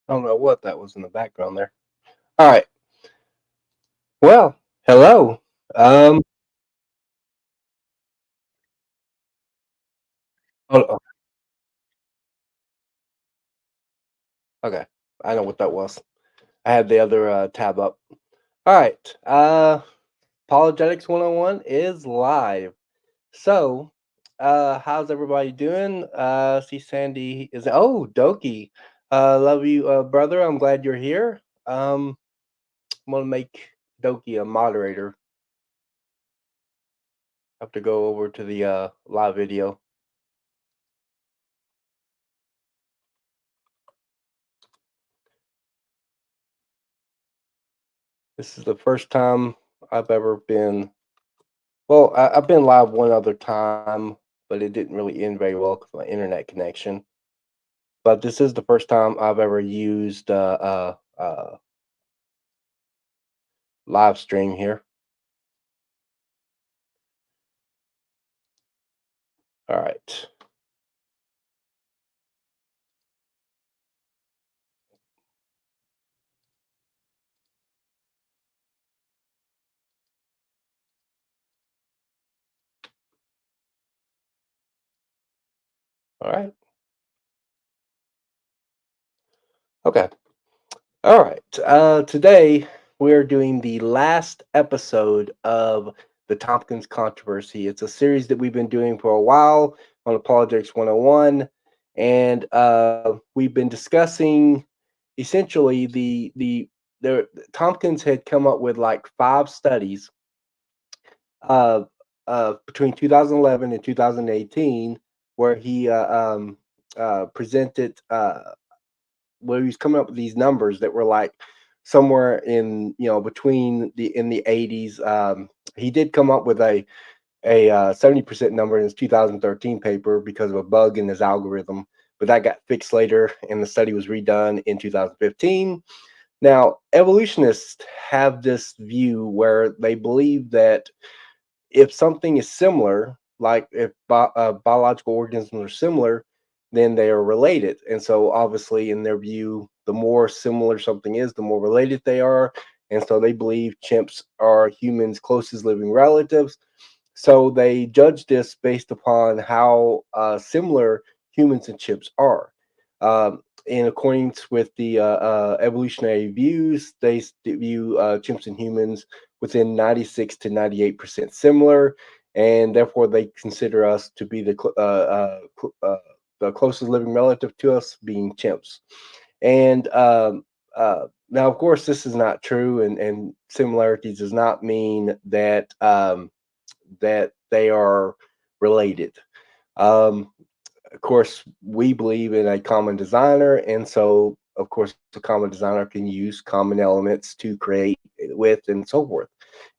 I don't know what that was in the background there. All right. Well, hello. Um. Oh, okay. I know what that was. I had the other tab up. All right. Apologetics 101 is live. So, how's everybody doing? See Sandy is Doki. Love you, brother. I'm glad you're here. I'm gonna make Doki a moderator. Have to go over to the live video. This is the first time I've ever been. Well, I've been live one other time, but it didn't really end very well because my internet connection. But this is the first time I've ever used live stream here. All right. All right. Okay. All right. Today we're doing the last episode of the Tomkins Controversy. It's a series that we've been doing for a while on Apologetics 101, and we've been discussing essentially the Tompkins had come up with like 5 studies uh, between 2011 and 2018 where he presented where he was coming up with these numbers that were like somewhere in between the in the 80s. He did come up with a 70% number in his 2013 paper because of a bug in his algorithm, but that got fixed later, and the study was redone in 2015. Now, evolutionists have this view where they believe that if something is similar, like if biological organisms are similar, then they are related. And so, obviously, in their view, the more similar something is, the more related they are. And so, they believe chimps are humans' closest living relatives. So, they judge this based upon how similar humans and chimps are. In accordance with the evolutionary views, they view chimps and humans within 96 to 98% similar, and therefore they consider us to be the closest living relative to us being chimps. And now, of course, this is not true, and similarities does not mean that they are related. Um, of course, we believe in a common designer, and so of course, the common designer can use common elements to create with and so forth.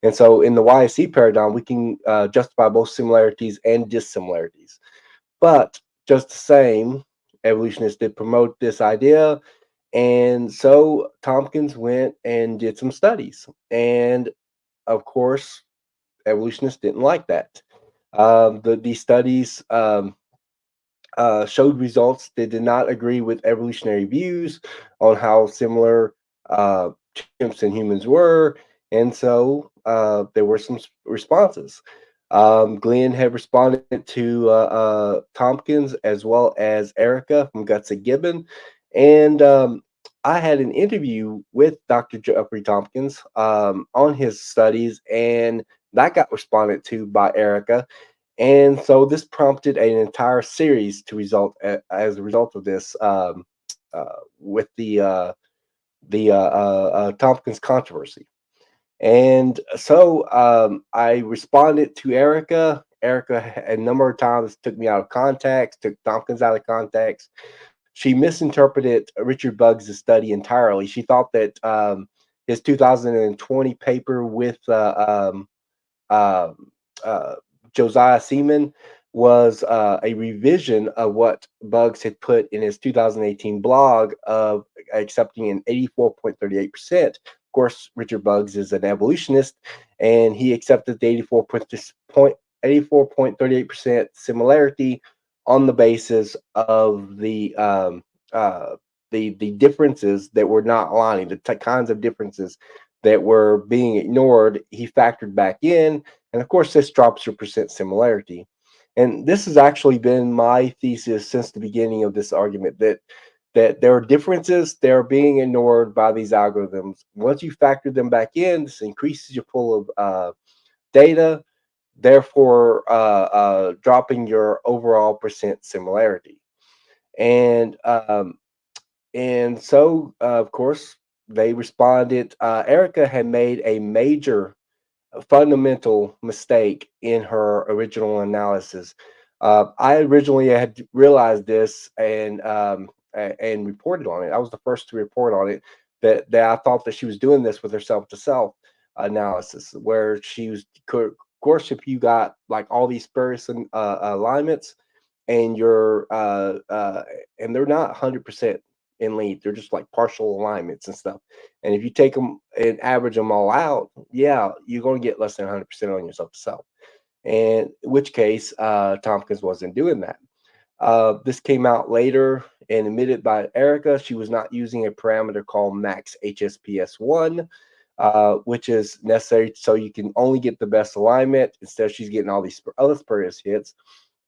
And so, in the YSC paradigm, we can justify both similarities and dissimilarities. But just the same, evolutionists did promote this idea, and so Tompkins went and did some studies, and of course, evolutionists didn't like that. These studies showed results that did not agree with evolutionary views on how similar uh, chimps and humans were, and so there were some responses. Glenn had responded to Tompkins as well as Erica from Guts and Gibbon, and I had an interview with Dr. Jeffrey Tompkins on his studies, and that got responded to by Erica, and so this prompted an entire series to result as a result of this with the Tompkins controversy. And so I responded to Erica. Erica a number of times took me out of context, took Tompkins out of context. She misinterpreted Richard Bugs' study entirely. She thought that his 2020 paper with uh, uh, Josiah Seaman was a revision of what Bugs had put in his 2018 blog of accepting an 84.38%. Of course, Richard Bugs is an evolutionist, and he accepted the 84.38% similarity on the basis of the the differences that were not aligning, the kinds of differences that were being ignored, he factored back in, and of course, this drops your percent similarity. And this has actually been my thesis since the beginning of this argument, that there are differences that are being ignored by these algorithms. Once you factor them back in, this increases your pool of data, therefore dropping your overall percent similarity. And so, of course, they responded. Erica had made a major fundamental mistake in her original analysis. I originally had realized this and reported on it. I was the first to report on it, that I thought that she was doing this with her self to self analysis, where she was, of course, if you got like all these spurious alignments, and and they're not 100% in length, they're just like partial alignments and stuff. And if you take them and average them all out, yeah, you're going to get less than 100% on yourself to self. And in which case, Tompkins wasn't doing that. This came out later and admitted by Erica. She was not using a parameter called max HSPS1, which is necessary so you can only get the best alignment. Instead, she's getting all these other spurious hits.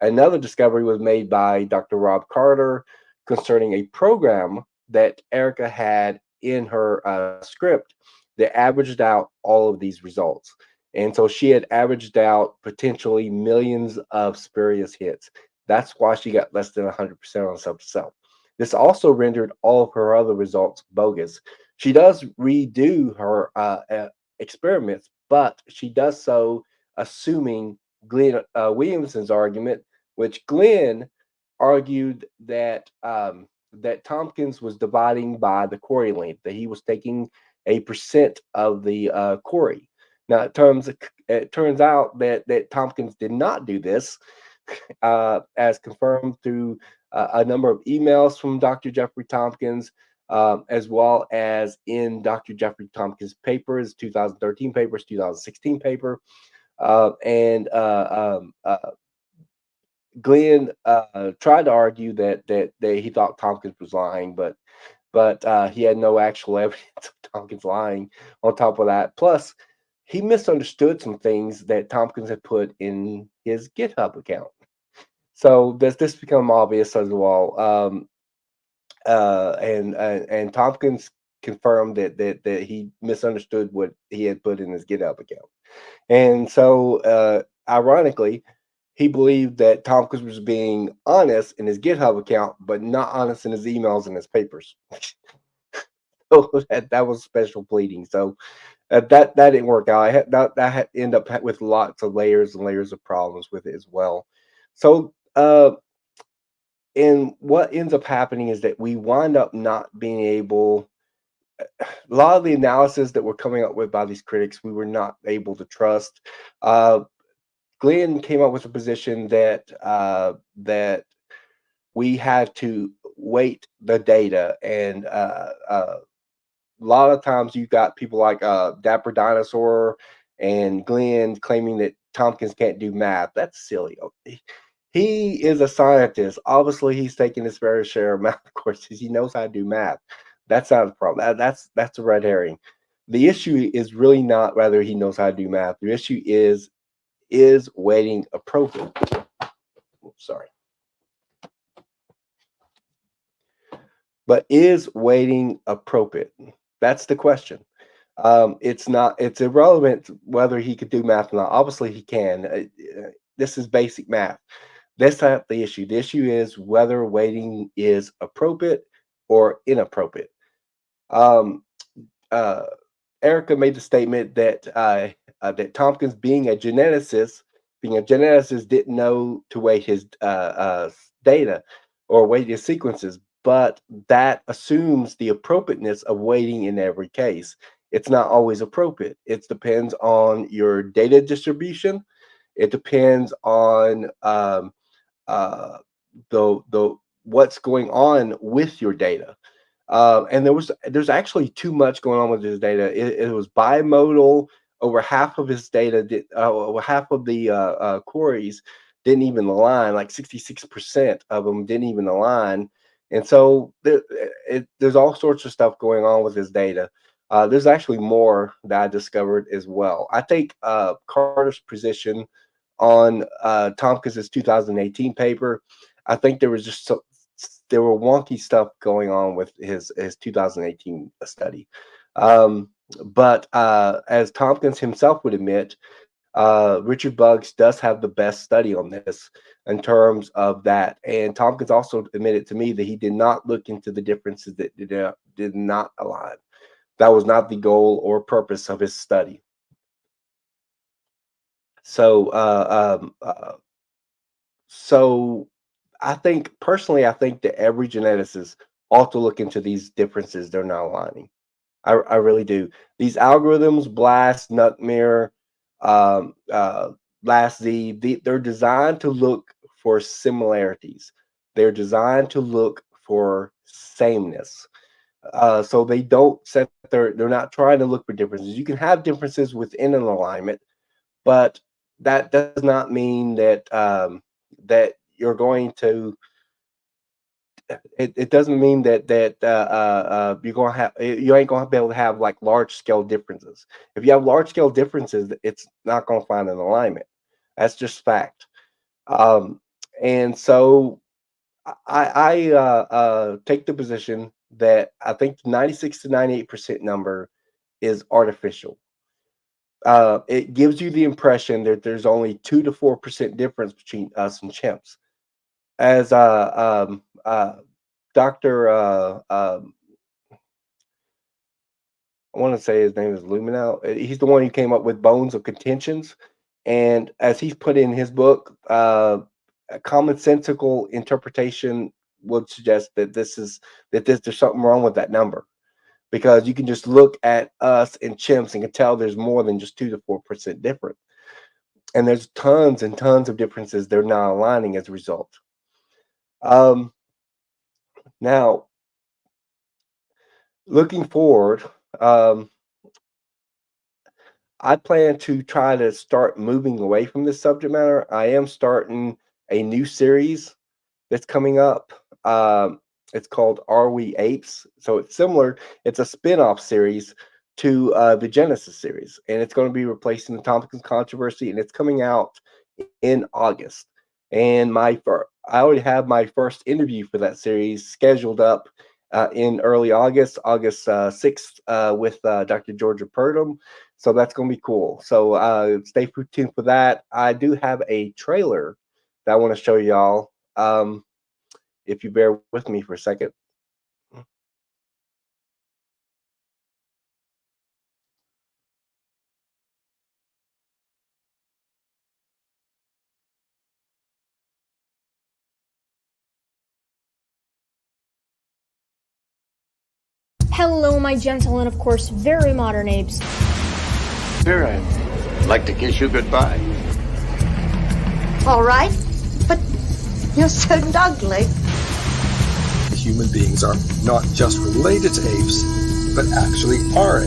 Another discovery was made by Dr. Rob Carter concerning a program that Erica had in her script that averaged out all of these results. And so she had averaged out potentially millions of spurious hits. That's why she got less than 100% on self to self. This also rendered all of her other results bogus. She does redo her experiments, but she does so assuming Glenn Williamson's argument, which Glenn argued that Tompkins was dividing by the quarry length, that he was taking a percent of the quarry. Now, it turns out that Tompkins did not do this, as confirmed through a number of emails from Dr. Jeffrey Tompkins, as well as in Dr. Jeffrey Tompkins' papers, 2013 papers, 2016 paper, and Glenn tried to argue that he thought Tompkins was lying, but he had no actual evidence of Tompkins lying. On top of that, plus he misunderstood some things that Tompkins had put in his GitHub account. So does this become obvious as well? And Tompkins confirmed that he misunderstood what he had put in his GitHub account. And so, ironically, he believed that Tompkins was being honest in his GitHub account, but not honest in his emails and his papers. So that was special pleading. So that didn't work out. That had end up with lots of layers and layers of problems with it as well. So, and what ends up happening is that we wind up not being able. A lot of the analysis that were coming up with by these critics, we were not able to trust. Uh, Glenn came up with a position that we had to weight the data, and a lot of times you got people like Dapper Dinosaur and Glenn claiming that Tompkins can't do math. That's silly. He is a scientist. Obviously, he's taking his fair share of math courses. He knows how to do math. That's not a problem. That's a red herring. The issue is really not whether he knows how to do math. The issue is weighting appropriate. Sorry, but is weighting appropriate? That's the question. It's not. It's irrelevant whether he could do math or not. Obviously, he can. This is basic math. That's not the issue. The issue is whether weighting is appropriate or inappropriate. Um, uh, Erica made the statement that Tompkins, being a geneticist, didn't know to weight his data or weight his sequences, but that assumes the appropriateness of weighting in every case. It's not always appropriate. It depends on your data distribution. It depends on the what's going on with your data. And there's actually too much going on with his data. It was bimodal. Over half of his data over half of the queries didn't even align. Like 66% of them didn't even align. And so there's all sorts of stuff going on with this data. There's actually more that I discovered as well. I think Carter's position on Tompkins' 2018 paper, I think there was just there were wonky stuff going on with his 2018 study. But as Tompkins himself would admit, Richard Buggs does have the best study on this in terms of that. And Tompkins also admitted to me that he did not look into the differences that did not align. That was not the goal or purpose of his study. So, so I think personally, I think that every geneticist ought to look into these differences they're not aligning. I really do. These algorithms, BLAST, NUTMER, LAST-Z, they're designed to look for similarities. They're designed to look for sameness. So they don't set they're not trying to look for differences. You can have differences within an alignment, but that does not mean that that you're going to it doesn't mean you're gonna have you ain't gonna be able to have like large scale differences. If you have large scale differences, it's not gonna find an alignment. That's just fact. Um, and so I take the position that I think the 96 to 98% number is artificial. It gives you the impression that there's only 2 to 4% difference between us and chimps. As Dr. I want to say his name is Luminow. He's the one who came up with bones of contentions. And as he's put in his book, a commonsensical interpretation would suggest that there's something wrong with that number because you can just look at us and chimps and can tell there's more than just 2 to 4% different. And there's tons and tons of differences they're not aligning as a result. Um, Now, looking forward, um, I plan to try to start moving away from this subject matter. I am starting a new series that's coming up. It's called Are We Apes? So it's similar. It's a spin-off series to the Genesis series, and it's going to be replacing the Tomkins Controversy, and it's coming out in August. And I already have my first interview for that series scheduled up in early August, August 6th, with Dr. Georgia Purdom. So that's going to be cool. So stay tuned for that. I do have a trailer that I want to show y'all. If you bear with me for a second. Hello, my gentle and, of course, very modern apes. Here, I'd like to kiss you goodbye. All right, but you're so ugly. Human beings are not just related to apes, but actually are.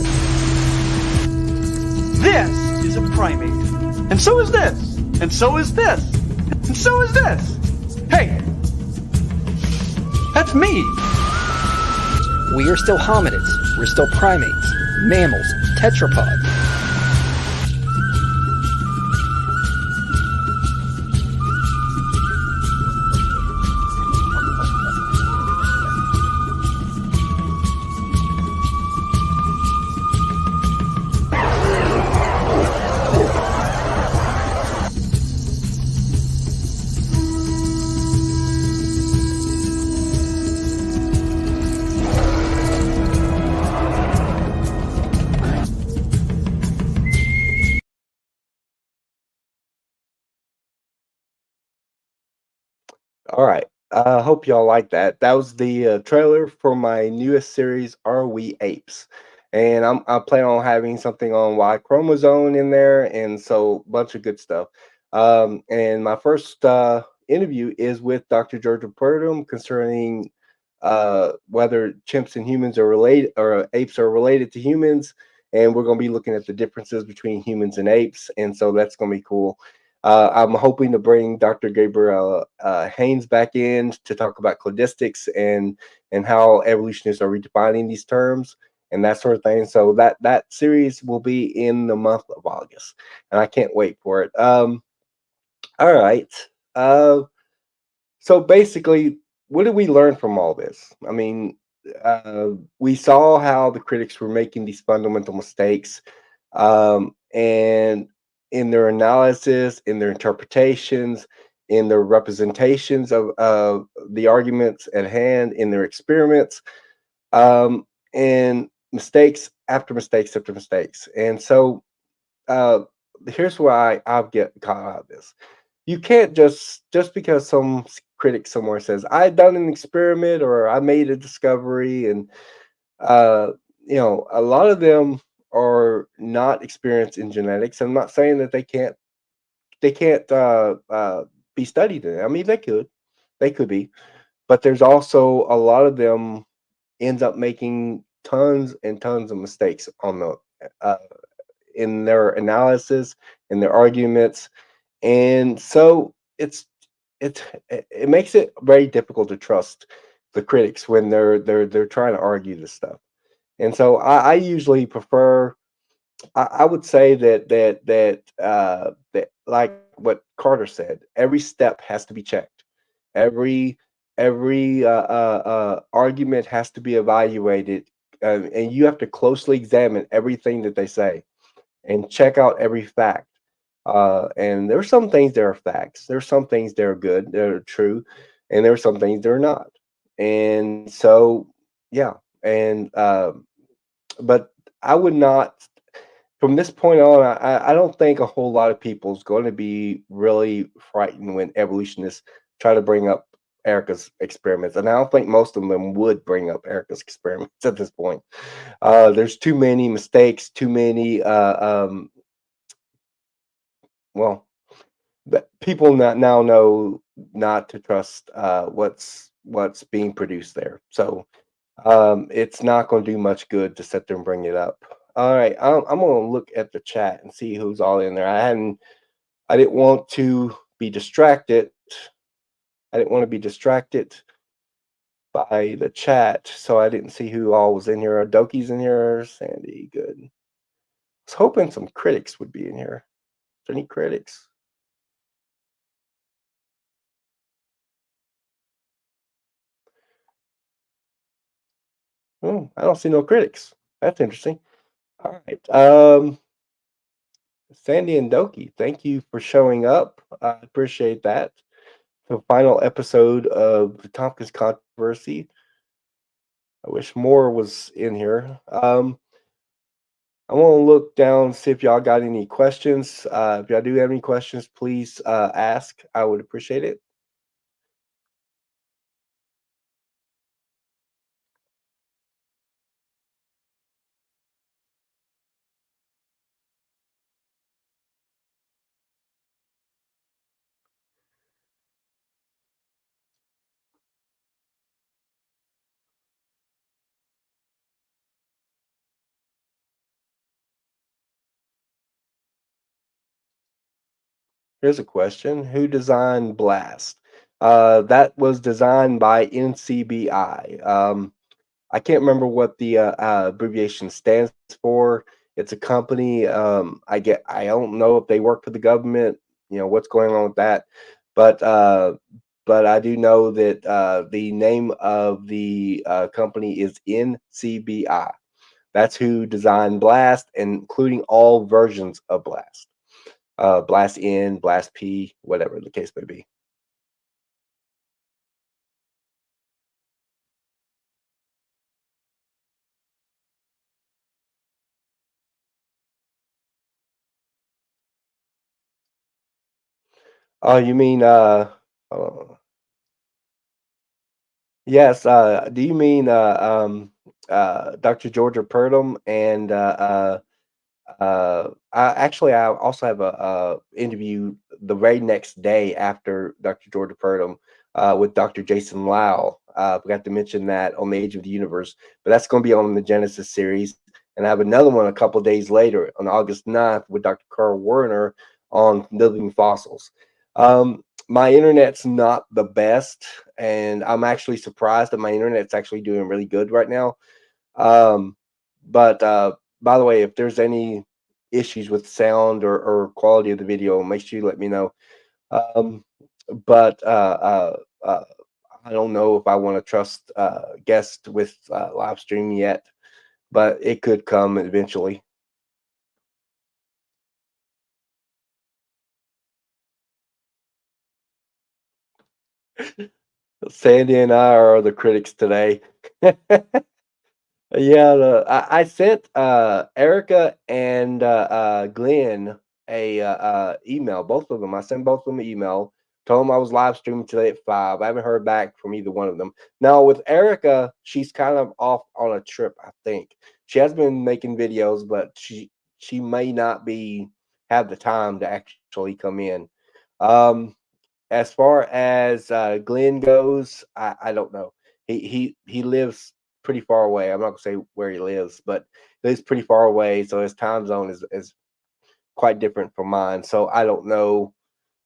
This is a primate. And so is this. And so is this. And so is this. Hey, that's me. We are still hominids. We're still primates, mammals, tetrapods. All right. I hope y'all like that. That was the trailer for my newest series, Are We Apes? And I plan on having something on Y chromosome in there, and so a bunch of good stuff. And my first interview is with Dr. Georgia Purdom concerning whether chimps and humans are related, or apes are related to humans, and we're going to be looking at the differences between humans and apes, and so that's going to be cool. I'm hoping to bring Dr. Gabriel Haynes back in to talk about cladistics and how evolutionists are redefining these terms and that sort of thing. So that series will be in the month of August, and I can't wait for it. All right. Uh, so basically, what did we learn from all this? I mean, uh, we saw how the critics were making these fundamental mistakes, and in their analysis, in their interpretations, in their representations of the arguments at hand, in their experiments, and mistakes after mistakes after mistakes. And so, uh, here's why I'll get caught out of this. You can't just because some critic somewhere says I've done an experiment or I made a discovery, and uh, a lot of them are not experienced in genetics. I'm not saying that they can't be studied in it. I mean, they could be, but there's also a lot of them ends up making tons and tons of mistakes on the uh, in their analysis, in their arguments, and so it makes it very difficult to trust the critics when they're trying to argue this stuff. And so I usually prefer. I would say that like what Carter said, every step has to be checked. Every every argument has to be evaluated, and you have to closely examine everything that they say and check out every fact. And there are some things that are facts. There are some things that are good, that are true, and there are some things that are not. And so, yeah. And but I would not, from this point on. I don't think a whole lot of people is going to be really frightened when evolutionists try to bring up Erica's experiments, and I don't think most of them would bring up Erica's experiments at this point. There's too many mistakes, too many well, that people not now know not to trust what's being produced there. So it's not going to do much good to sit there and bring it up. All right, I'm going to look at the chat and see who's all in there. I didn't want to be distracted. I didn't want to be distracted by the chat, so I didn't see who all was in here. Doki's in here. Sandy, good. I was hoping some critics would be in here. Is there any critics? Oh, I don't see no critics. That's interesting. All right. Sandy and Doki, thank you for showing up. I appreciate that. The final episode of the Tomkins Controversy. I wish more was in here. I want to look down, see if y'all got any questions. If y'all do have any questions, please ask. I would appreciate it. Here's a question. Who designed BLAST? That was designed by NCBI. I can't remember what the abbreviation stands for. It's a company. I don't know if they work for the government. What's going on with that, but I do know that the name of the company is NCBI. That's who designed Blast, including all versions of Blast. Blast N, Blast P, whatever the case may be. Oh, you mean yes, do you mean Dr. Georgia Purdom and I also have a interview the very next day after Dr. Georgia Purdom with Dr. Jason Lau. Forgot to mention that on the Age of the Universe, but that's going to be on the Genesis series. And I have another one a couple days later on August 9th with Dr. Carl Werner on living fossils. My internet's not the best, and I'm actually surprised that my internet's actually doing really good right now. Um, but by the way, if there's any issues with sound or quality of the video, make sure you let me know. Um, but uh, I don't know if I want to trust guests with live streaming yet, but it could come eventually. Sandy and I are the critics today. Yeah, I sent Erica and Glenn a email. Both of them. I sent both of them an email. Told them I was live streaming today at 5. I haven't heard back from either one of them. Now with Erica, she's kind of off on a trip. I think she has been making videos, but she may not be have the time to actually come in. Um, as far as Glenn goes, I don't know. He lives pretty far away. I'm not gonna say where he lives, but he lives pretty far away, so his time zone is quite different from mine. So I don't know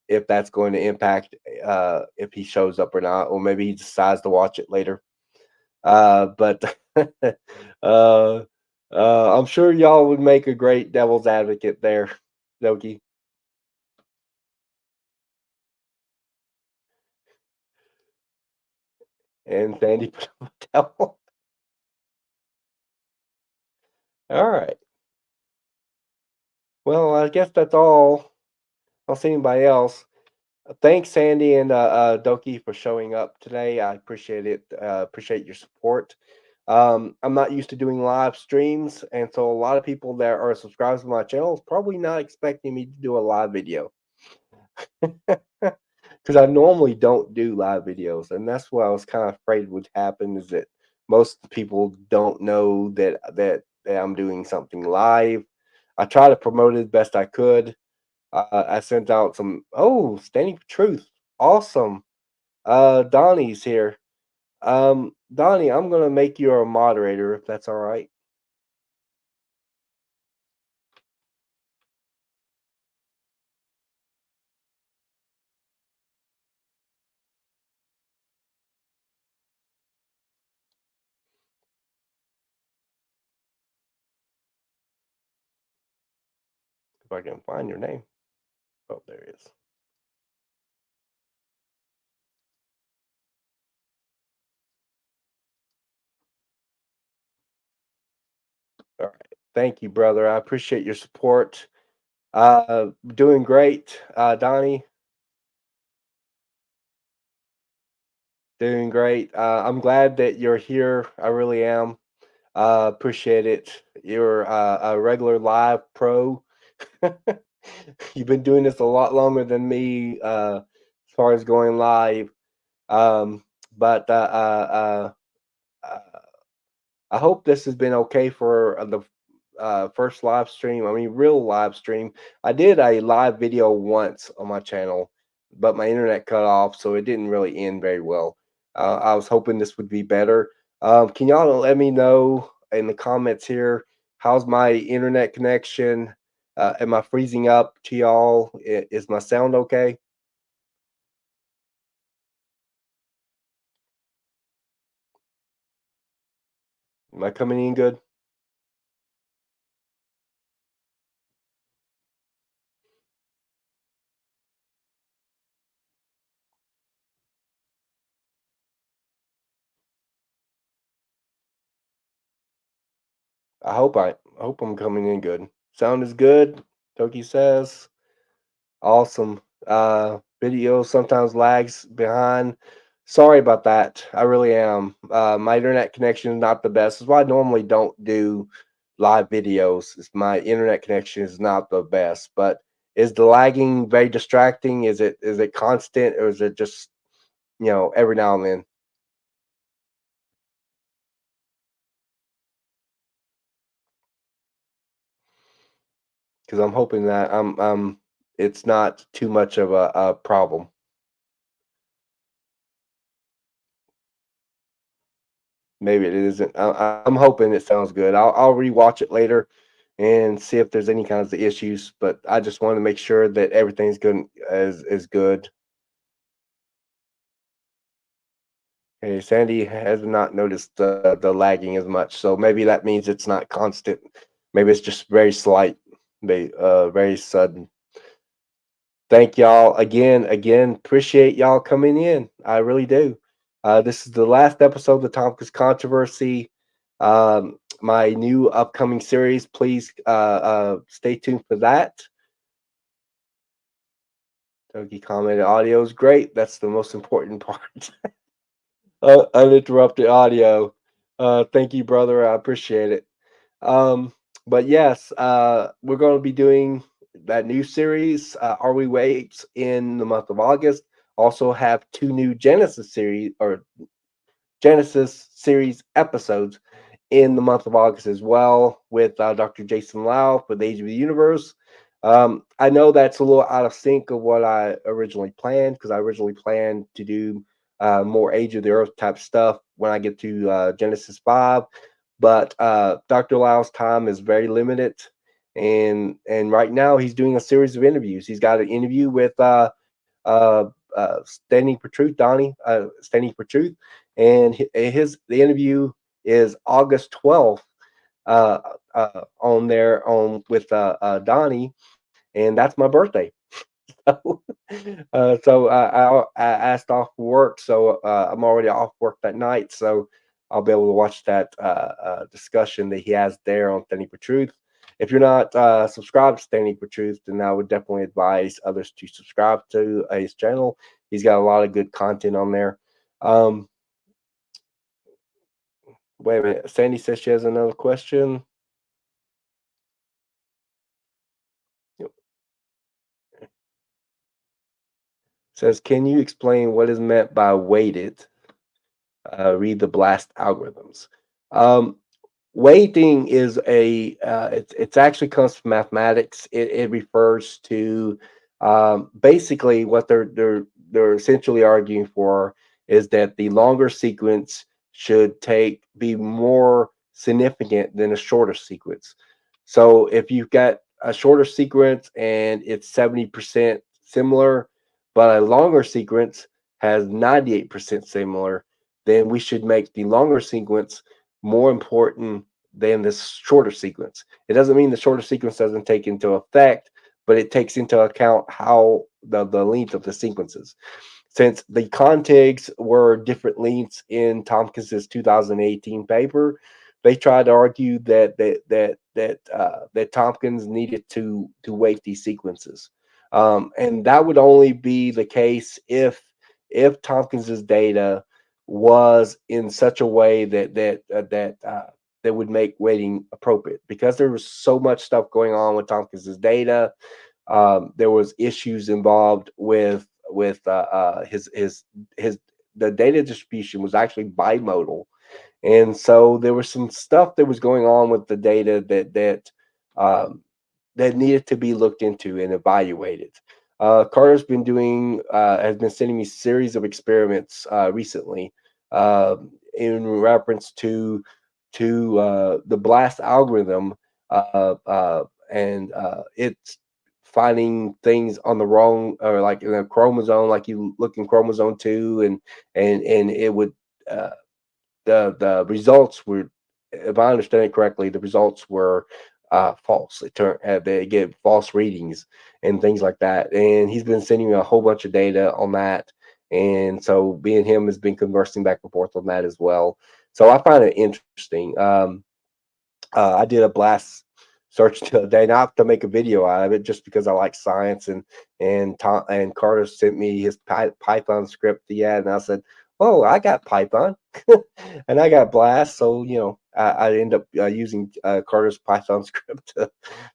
if that's going to impact if he shows up or not, or maybe he decides to watch it later. But uh, I'm sure y'all would make a great devil's advocate there, Doki. And Sandy Patel. All right. Well, I guess that's all. I don't see anybody else. Thanks, Sandy and Doki, for showing up today. I appreciate it. Appreciate your support. I'm not used to doing live streams, and so a lot of people that are subscribers to my channel is probably not expecting me to do a live video because I normally don't do live videos, and that's what I was kind of afraid would happen. Is that most people don't know that I'm doing something live. I try to promote it as best I could. I sent out some. Oh, Standing for Truth, awesome. Donnie's here. Donnie, I'm gonna make you a moderator if that's all right. If I can find your name. Oh, there it is. All right. Thank you, brother. I appreciate your support. Doing great, Donnie. Doing great. I'm glad that you're here. I really am. Appreciate it. You're a regular live pro. You've been doing this a lot longer than me, as far as going live. Um, but uh, I hope this has been okay for the first live stream. I mean, real live stream. I did a live video once on my channel, but my internet cut off, so it didn't really end very well. I was hoping this would be better. Can y'all let me know in the comments here? How's my internet connection? Am I freezing up to y'all? Is my sound okay? Am I coming in good? I hope I'm coming in good. Sound is good, Toki says. Awesome. Video sometimes lags behind. Sorry about that. I really am. My internet connection is not the best. That's why I normally don't do live videos. My internet connection is not the best. But is the lagging very distracting? Is it constant, or is it just every now and then? Because I'm hoping that it's not too much of a problem. Maybe it isn't. I'm hoping it sounds good. I'll rewatch it later and see if there's any kinds of issues. But I just want to make sure that everything's good is good. Okay, Sandy has not noticed the lagging as much, so maybe that means it's not constant. Maybe it's just very slight, very sudden. Thank y'all again. Again, appreciate y'all coming in. I really do. This is the last episode of the Tomkins Controversy. My new upcoming series. Please stay tuned for that. Toki commented, audio is great. That's the most important part. Uninterrupted audio. Thank you, brother. I appreciate it. Um, but yes, we're going to be doing that new series, Are We Waits, in the month of August. Also have 2 new Genesis series episodes in the month of August as well, with Dr. Jason Lau for the Age of the Universe. I know that's a little out of sync of what I originally planned, because I originally planned to do more Age of the Earth type stuff when I get to Genesis 5. But Dr. Lau's time is very limited, and right now he's doing a series of interviews. He's got an interview with Standing for Truth, Donnie, Standing for Truth, and the interview is August 12th on there on with Donnie, and that's my birthday. So, I asked off work, so I'm already off work that night, so I'll be able to watch that discussion that he has there on Standing for Truth. If you're not subscribed to Standing for Truth, then I would definitely advise others to subscribe to his channel. He's got a lot of good content on there. Wait a minute. Sandy says she has another question. Says, can you explain what is meant by weighted? Read the blast algorithms. Um, Weighting is it's actually comes from mathematics. It refers to basically what they're essentially arguing for is that the longer sequence should be more significant than a shorter sequence. So if you've got a shorter sequence and it's 70% similar, but a longer sequence has 98% similar, then we should make the longer sequence more important than this shorter sequence. It doesn't mean the shorter sequence doesn't take into effect, but it takes into account how the length of the sequences. Since the contigs were different lengths in Tompkins's 2018 paper, they tried to argue that Tompkins needed to weight these sequences, and that would only be the case if Tompkins's data was in such a way that would make weighting appropriate, because there was so much stuff going on with Tompkins's data. There was issues involved with his the data distribution was actually bimodal, and so there was some stuff that was going on with the data um, that needed to be looked into and evaluated. Carter's been has been sending me a series of experiments recently in reference to the blast algorithm, and it's finding things on the wrong, or like in a chromosome, like you look in chromosome 2, and it would the results were, if I understand it correctly, the results were false. They get false readings and things like that. And he's been sending me a whole bunch of data on that. And so me and him has been conversing back and forth on that as well. So I find it interesting. I did a blast search the other day, not to make a video out of it, just because I like science, and Carter sent me his Python script he had, and I said, "Oh, I got Python, and I got Blast." So I end up using Carter's Python script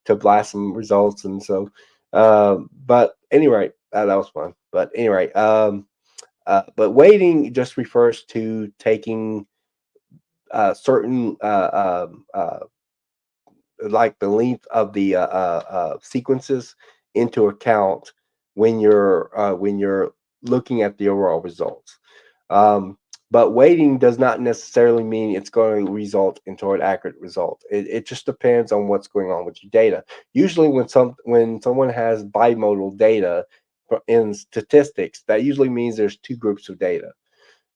to blast some results, and so. But anyway, that was fun. But anyway, but weighting just refers to taking certain like the length of the sequences into account when you're looking at the overall results. But weighting does not necessarily mean it's going to result into an accurate result. It just depends on what's going on with your data. Usually, when someone has bimodal data in statistics, that usually means there's two groups of data,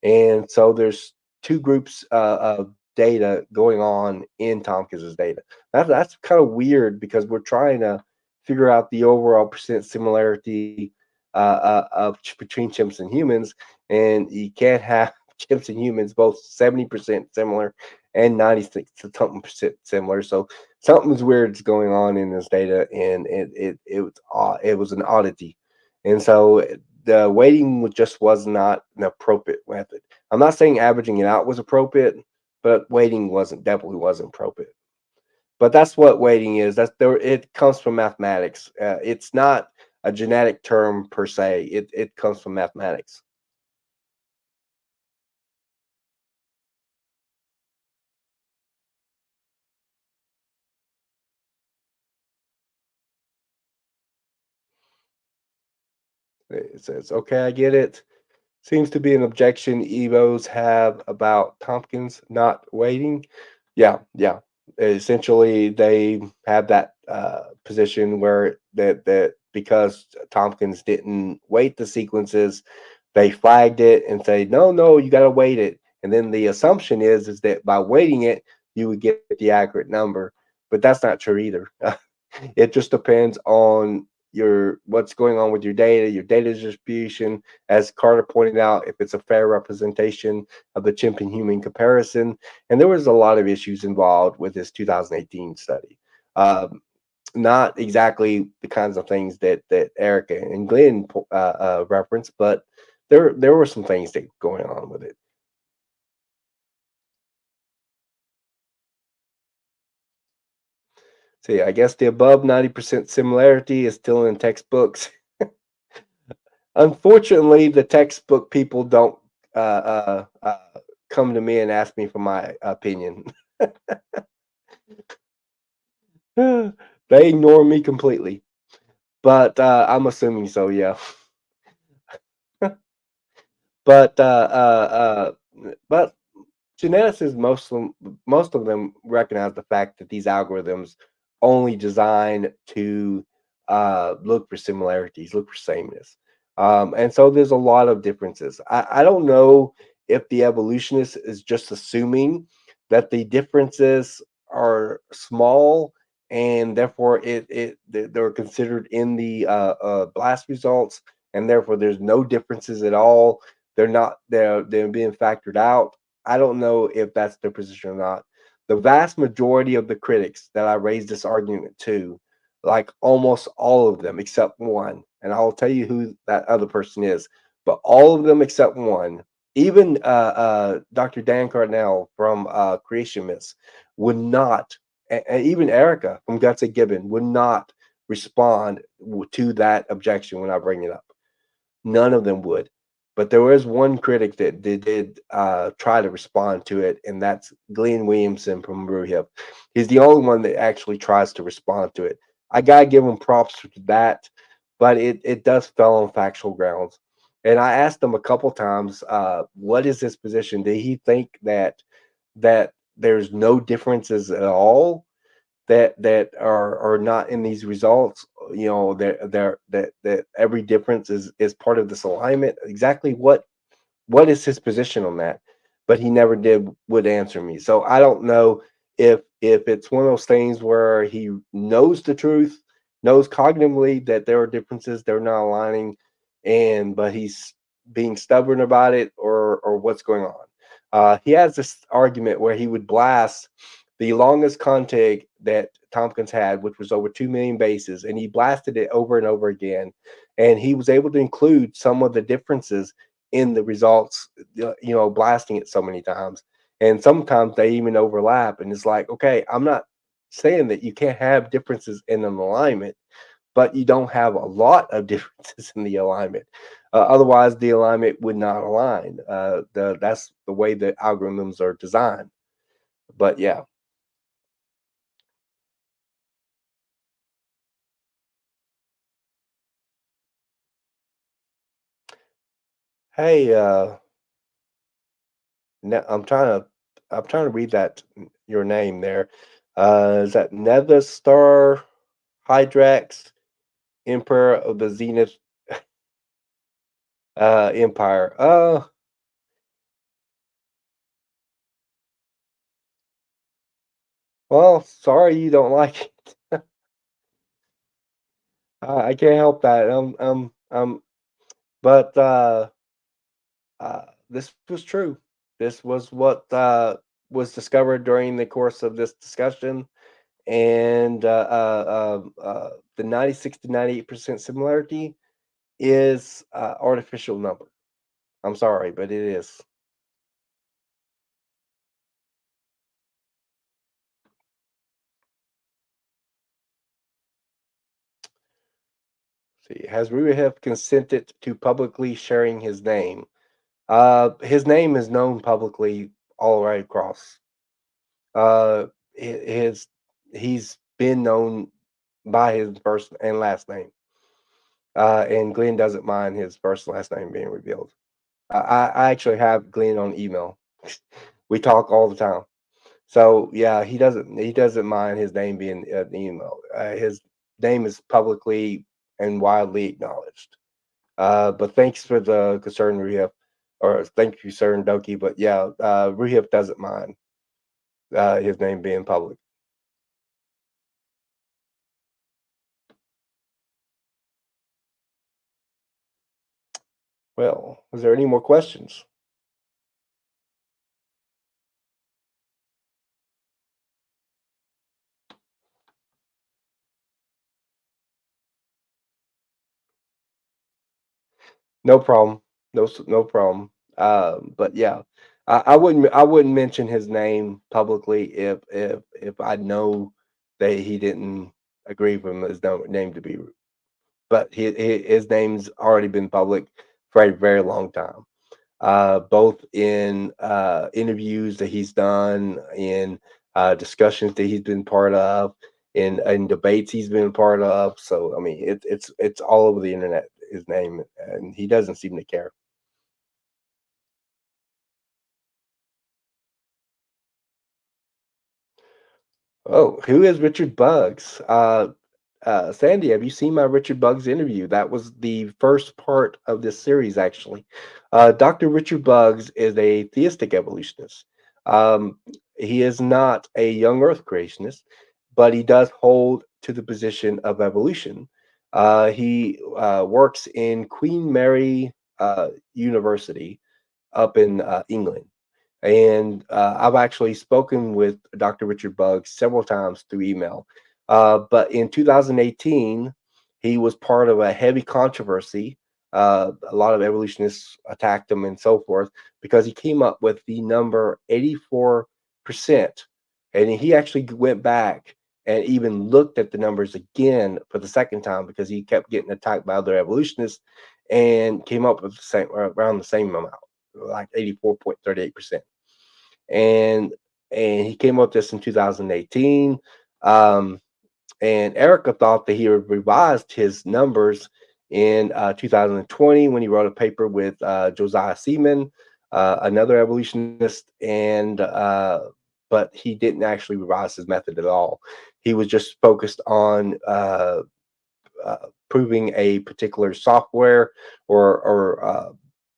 and so there's two groups of data going on in Tompkins's data. That's kind of weird because we're trying to figure out the overall percent similarity between chimps and humans, and you can't have chimps and humans both 70% similar and 96 to something percent similar. So something's weird's going on in this data, and it was it was an oddity, and so the weighting just was not an appropriate method. I'm not saying averaging it out was appropriate, but weighting definitely wasn't appropriate. But that's what weighting is. That's there. It comes from mathematics. It's not a genetic term per se. It comes from mathematics. It says, okay, I get it. Seems to be an objection Evos have about Tompkins not waiting. Yeah, yeah. Essentially, they have that position where that because Tompkins didn't weight the sequences, they flagged it and say, no, no, you got to weight it. And then the assumption is that by weighting it, you would get the accurate number. But that's not true either. It just depends on your what's going on with your data distribution. As Carter pointed out, if it's a fair representation of the chimp and human comparison. And there was a lot of issues involved with this 2018 study. Not exactly the kinds of things that Erica and Glenn referenced, but there were some things that going on with it. See, I guess the above 90% similarity is still in textbooks. Unfortunately, the textbook people don't come to me and ask me for my opinion. They ignore me completely. But I'm assuming so, yeah. But but geneticists most of them recognize the fact that these algorithms only design to look for similarities, look for sameness, and so there's a lot of differences. I don't know if the evolutionist is just assuming that the differences are small and therefore they're considered in the blast results, and therefore there's no differences at all. They're being factored out. I don't know if that's their position or not. The vast majority of the critics that I raised this argument to, like almost all of them except one, and I'll tell you who that other person is, but all of them except one, even Dr. Dan Cardinal from Creation Myths, would not, and even Erica from Guts and Gibbon would not respond to that objection when I bring it up. None of them would. But there was one critic that did try to respond to it, and that's Glenn Williamson from Brewhip. He's the only one that actually tries to respond to it. I gotta give him props for that, but it does fell on factual grounds. And I asked him a couple times, what is his position? Did he think that there's no differences at all that are not in these results? You know, that every difference is part of this alignment. Exactly what is his position on that? But he never would answer me. So I don't know if it's one of those things where he knows the truth, knows cognitively that there are differences, they're not aligning, but he's being stubborn about it, or what's going on. He has this argument where he would blast the longest contag that Tompkins had, which was over 2 million bases, and he blasted it over and over again. And he was able to include some of the differences in the results, blasting it so many times. And sometimes they even overlap. And it's like, okay, I'm not saying that you can't have differences in an alignment, but you don't have a lot of differences in the alignment. Otherwise, the alignment would not align. That's the way the algorithms are designed. But yeah. Hey, I'm trying to read that your name there. Is that Nevistar Hydrax, Emperor of the Zenith Empire? Well, sorry you don't like it. I can't help that. But this was true. This was what was discovered during the course of this discussion, and the 96 to 98% similarity is artificial number. I'm sorry, but it is. See, has Ruhev consented to publicly sharing his name? His name is known publicly all right across. His he's been known by his first and last name. And Glenn doesn't mind his first and last name being revealed. I actually have Glenn on email. We talk all the time. So yeah, he doesn't mind his name being an email. His name is publicly and widely acknowledged. But thanks for the concern, Ruhip, or thank you, Sir Doki. But yeah, Ruhip doesn't mind his name being public. Well, is there any more questions? No problem. No problem. But yeah, I wouldn't mention his name publicly if I know that he didn't agree for his name to be. But his name's already been public for a very long time. Both in interviews that he's done, in discussions that he's been part of, in debates he's been part of. So I mean, it's all over the internet. His name, and he doesn't seem to care. Oh, who is Richard Buggs? Sandy, have you seen my Richard Buggs interview? That was the first part of this series, actually. Dr. Richard Buggs is a theistic evolutionist. Um, he is not a young Earth creationist, but he does hold to the position of evolution. He works in Queen Mary University up in England. And I've actually spoken with Dr. Richard Buggs several times through email. But in 2018, he was part of a heavy controversy. A lot of evolutionists attacked him and so forth because he came up with the number 84%. And he actually went back and even looked at the numbers again for the second time because he kept getting attacked by other evolutionists and came up with the same around the same amount, like 84.38%. And he came up with this in 2018. And Erica thought that he had revised his numbers in 2020 when he wrote a paper with Josiah Seaman, another evolutionist, and but he didn't actually revise his method at all. He was just focused on proving a particular software or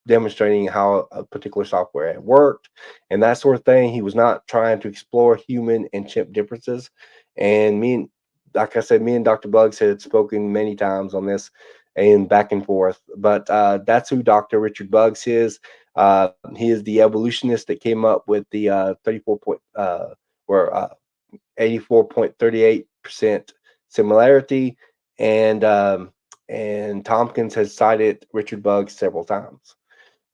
demonstrating how a particular software had worked and that sort of thing. He was not trying to explore human and chimp differences. And like I said, me and Dr. Buggs had spoken many times on this and back and forth. But that's who Dr. Richard Buggs is. He is the evolutionist that came up with the 84.38% similarity, and Tomkins has cited Richard Buggs several times.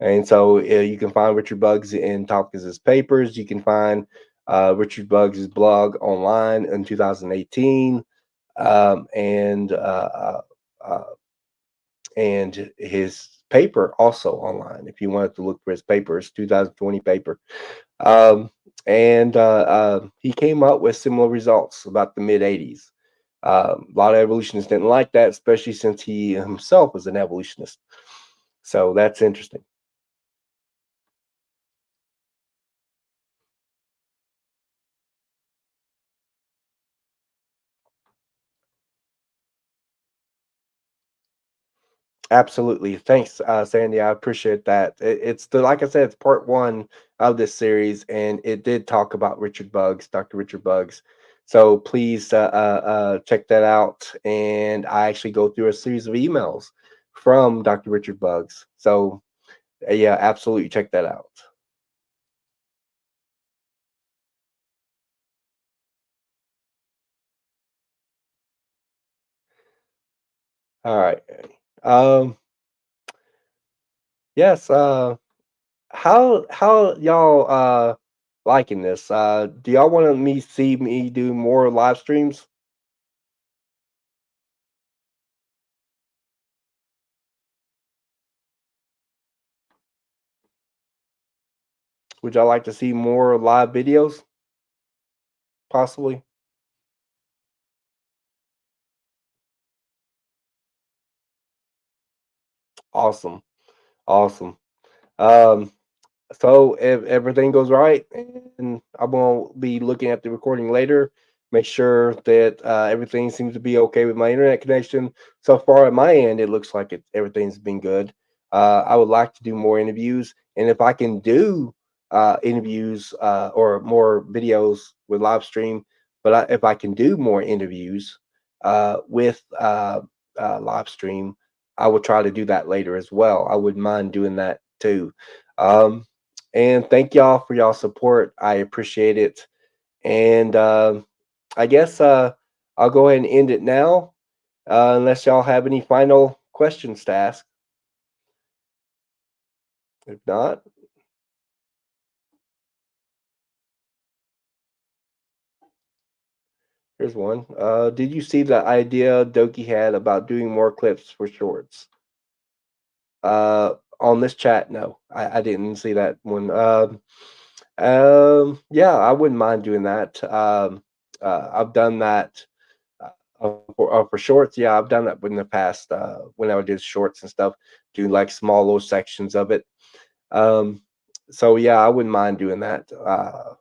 And so you can find Richard Buggs in Tompkins's papers. You can find Richard Buggs' blog online in 2018, and his paper also online. If you wanted to look for his papers, 2020 paper, and he came up with similar results about the mid 80s. A lot of evolutionists didn't like that, especially since he himself was an evolutionist. So that's interesting. Absolutely. Thanks, Sandy. I appreciate that. It's the like I said, it's part one of this series, and it did talk about Richard Buggs, Dr. Richard Buggs. So please check that out. And I actually go through a series of emails from Dr. Richard Buggs. So yeah, absolutely check that out. All right. Um, yes. How y'all liking this? Do y'all want to me see me do more live streams? Would y'all like to see more live videos? Possibly. Awesome. Awesome. Um, So if everything goes right, and I'm gonna be looking at the recording later, make sure that everything seems to be okay with my internet connection. So far at my end, it looks like everything's been good. I would like to do more interviews, and if I can do interviews or more videos with live stream, but if I can do more interviews with live stream, I will try to do that later as well. I wouldn't mind doing that too. Um, and thank y'all for y'all support. I appreciate it. And I guess I'll go ahead and end it now, unless y'all have any final questions to ask. If not, here's one. Did you see the idea Doki had about doing more clips for shorts? On this chat, no, I didn't see that one. Yeah, I wouldn't mind doing that. I've done that for shorts. Yeah, I've done that in the past when I would do shorts and stuff, do like small little sections of it. Um, so yeah, I wouldn't mind doing that. Uh,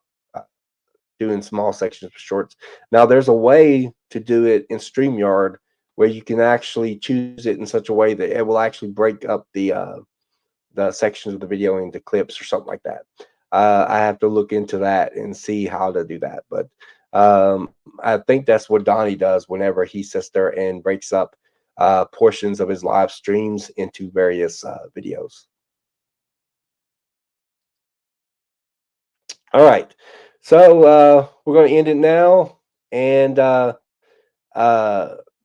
doing small sections for shorts. Now, there's a way to do it in StreamYard where you can actually choose it in such a way that it will actually break up the sections of the video into clips or something like that. I have to look into that and see how to do that. But I think that's what Donnie does whenever he sits there and breaks up portions of his live streams into various videos. All right. So we're going to end it now. And uh,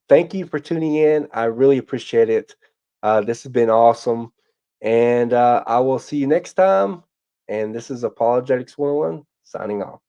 thank you for tuning in. I really appreciate it. This has been awesome. And I will see you next time. And this is Apologetics 101 signing off.